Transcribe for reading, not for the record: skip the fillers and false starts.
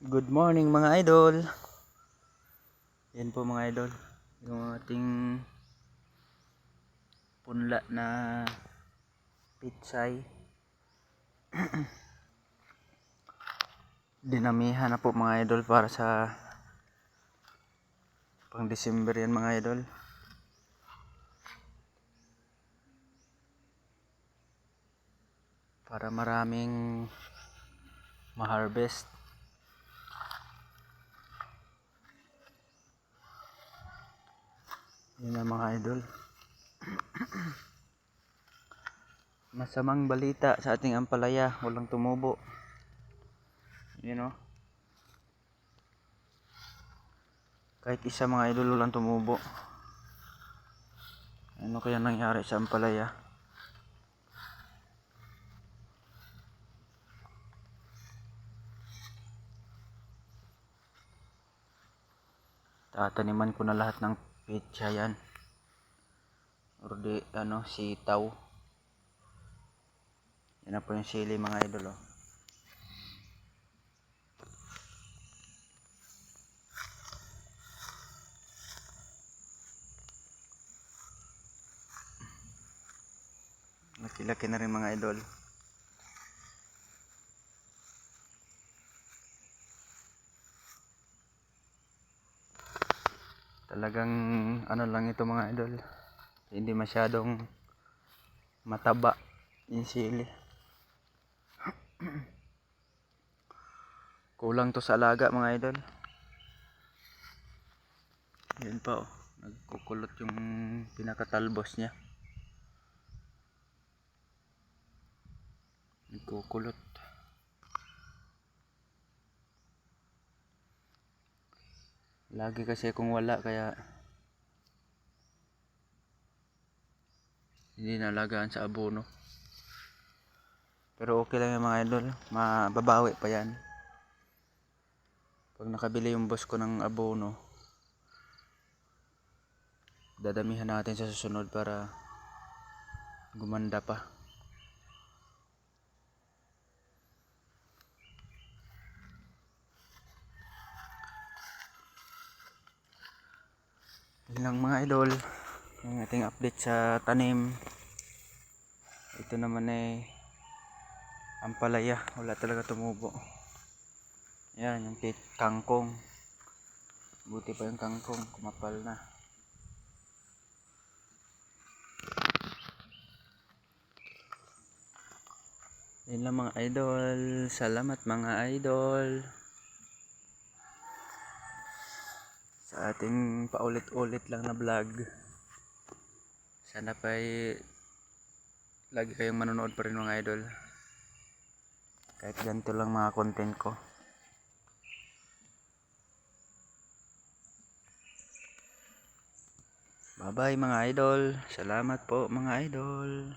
Good morning mga idol. Yan po mga idol, yung ating punla na pitsay. Dinamihan na po mga idol para sa pang December yan mga idol. Para maraming ma-harvest. Yun na mga idol. Masamang balita sa ating ampalaya, walang tumubo. You know? Kahit isa mga idol walang tumubo. Ano kaya nangyari sa ampalaya? Tataniman ko na lahat ng pitsa yan. Or di, sitaw. Yan na po yung sili mga idol, oh. Laki-laki na rin mga idol. Talagang ano lang ito mga idol. Hindi masyadong mataba yung sili. Kulang to sa alaga mga idol. Yan pa, oh. Nagkukulot yung pinakatalbos niya. Nagkukulot. Lagi kasi akong wala kaya hindi nalagaan sa abono. Pero okay lang yung mga idol. Mababawi pa yan. Pag nakabili yung boss ko ng abono, dadamihan natin sa susunod para gumanda pa. Yun lang mga idol, yung ating update sa tanim. Ito naman ay ampalaya, wala talaga tumubo. Yan yung kangkong, buti pa yung kangkong, kumapal na. Yun lang mga idol, salamat mga idol sa ating paulit-ulit lang na vlog. Sana pa'y lagi kayong manonood pa rin mga idol, kahit ganito lang mga content ko. Bye bye mga idol, salamat po mga idol.